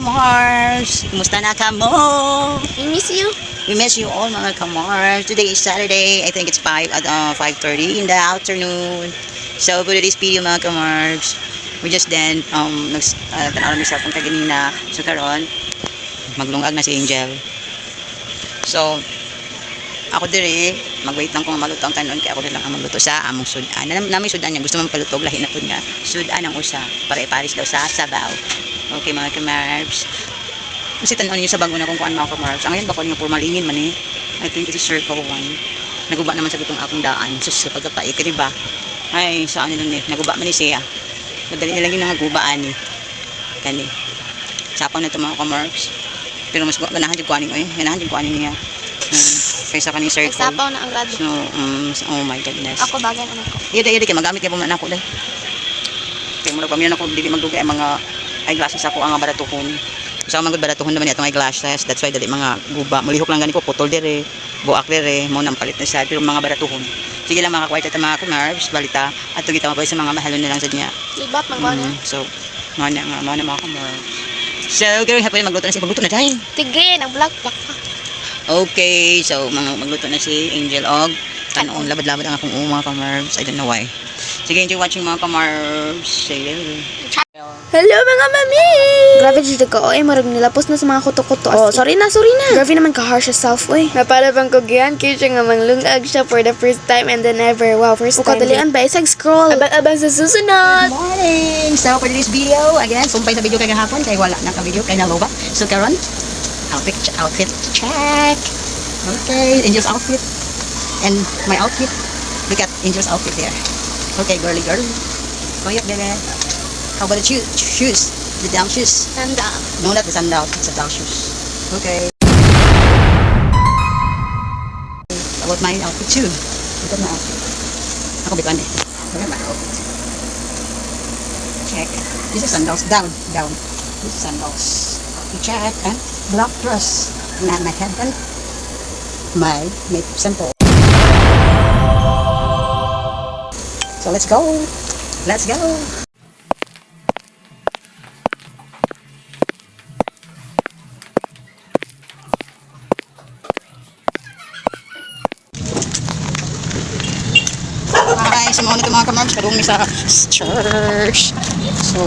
Kamars! Kumusta na ka mo? We miss you. We miss you all mga Kamars. Today is Saturday. I think it's 5:30 in the afternoon. So for today's video mga Kamars, we just then tanaw mi sa kung kaganina. So karon maglungag na si Angel. So ako dire magwait lang kung maluto ang kanon kaya ako lang ang magluto sa among sudan. Nami sudan niya gusto man palutog lahi na pud nga. Sudan ang usa para iparis daw sa sabaw. Okay mga Kamars. Kasi tanaw niyo sa bago na kung kuan mga Kamars. Ang ngayon bako niyo formalingin man eh. I think it is circle 1. Naguba naman sa gutong akong daan. Sus sa pagkapaik di ba? Ay saan nila ni naguba man ni siya. Madali na lang yung nagubaan eh. Kani. Sapaw na ito mga Kamars. Pero mas ganahan yung kuanin ko eh. Ganahan yung kuanin niya. Kaysa kaning circle. Nagsapaw na ang radyo. So, oh my goodness. Ako bagay anak ko. Iya kay magamit kay mga anak ko dai. Kay mura pamilya nako dili magdugay ang mga eyeglasses ako ang baratuhon. So ang mga baratuhon naman itong eyeglasses. That's why dali mga guba. Mulihok lang gani ko putol dire, buak dire, mo nang palit na sa pero mga baratuhon. Sige lang mga kwarta ta mga Kamars, balita ato kita mabay sa mga mahalon na lang sa niya. Libat man ba So, mga mga Kamars. So, karon hapon magluto na si magluto na dai. Tige, nang vlog pa. Okay, so magluto na si Angel og kanon labad-labad ang akong mga Kamars. I don't know why. Sige, enjoy watching mga Kamars. Say Hello mga mami! Grabe dito ka, oy, marag nilapos na sa mga kuto-kuto. Oh, sorry na. Grabe naman ka-harsh yourself, oy. Napalabang ko giyan, kaya siya nga manglungag siya for the first time and then ever. Wow, first time. Kadalian ba? Isag scroll. Abang sa susunod. Good morning! So, for this video, again, sumpay sa video kay gahapon, kay wala na ka-video, kay naloba. So, karon, outfit check. Okay, Angel's outfit. And my outfit. Look at Angel's outfit there. Okay, girly. Koyak, bebe. How about the shoes? The down shoes? Sandal. No, not the sandal. It's the down shoes. Okay. About my outfit too. Look at my outfit. Ako bituan eh. Look at my outfit. Check. This is sandals. Down. This is sandals. Check. And black dress. And my headband. My makeup sample. So let's go. Hi, sumuha na ito mga Kamars. Karong mi sa church. So,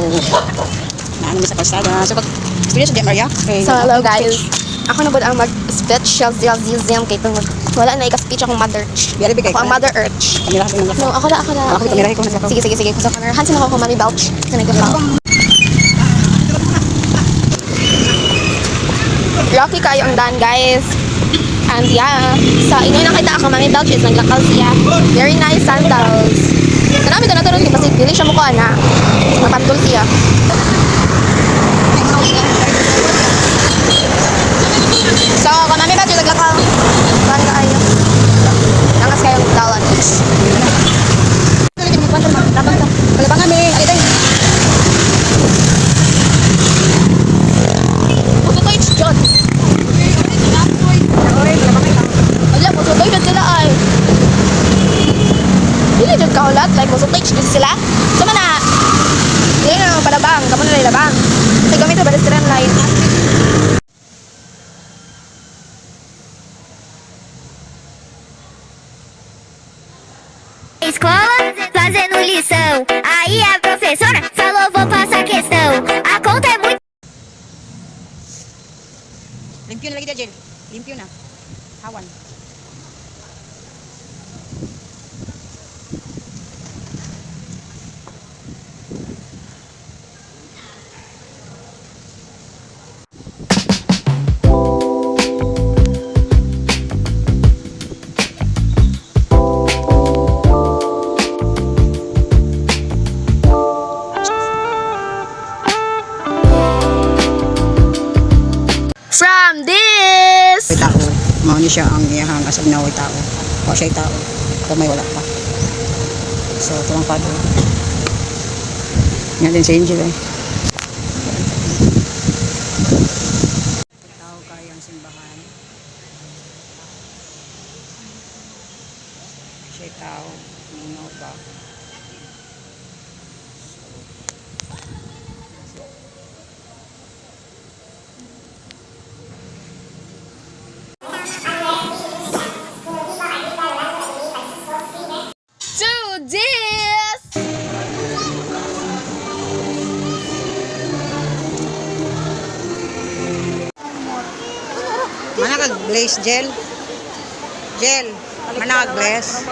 naano mi sa kalsada. So, pag experience sa Maria. Okay, So, hello guys. Ako na po ang mag-special kay itong wala na ika-speech akong mother. Biyari bigay Ako ang mother earth. Kamera ko No, ako na. Ako kamera ko na. Sige. Kusok ka na. Hansin ako kung mami belch. Na nag-fall. Rocky kayo ang daan, guys. And yeah, sa inyo nakita ako, mami belch is naglakaw siya. Very nice sandals. Karami ito naturon, kasi dili siya mukha na. Mapantol siya. So, kung mami belch is naglakaw. Saan ka kayo? Nangas kayo magdalan. Palabang kami. Alitay. Pututoy, John. Wala, pututoy na sila ay. Dili dyan kahulat, like pututoy na sila. Sama na. Dili na naman palabang, kamo na nilabang. Kasi gamit na pedestrian light. Escola, fazendo lição. Aí a professora falou, vou passar questão. A conta é muito... Limpyo na lagi dyan. Limpyo na. Hawan. From this! May tao. Mao ni siya ang iyahang asag na way tao. O siya'y tao. Kung may wala pa. So, ito ang pado. Yan din si Angel eh. Tao kaya ang simbahan. Siya'y tao. Ano ba? Mana kag-glaze gel? Gel. Mana kag-glaze?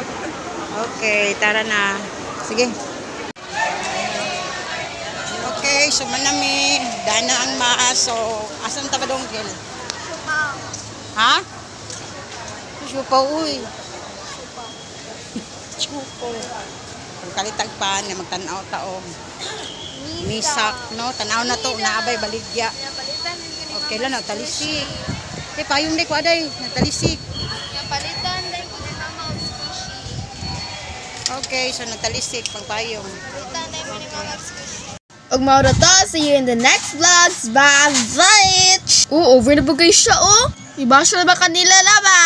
Okay, tara na. Sige. Okay, so manami. Dana ang maaso. Asan ta ba dong gel? Ha? Chupa, uy. Chupa. Kung kalitag pa, na magtanaw taong. Misak, no? Tanaw na to, naabay, baligya. Okay lang, nagtalisik. Payong day ko aday, nagtalisik. Palitan dahil ko din ang mga squishy. Okay, so nagtalisik, pagpayong. Palitan dahil ko din mga squishy. Ug mauro to, see you in the next vlogs. Bye! Over na ba kayo siya, oh? Ibasyo na ba kanila, laba?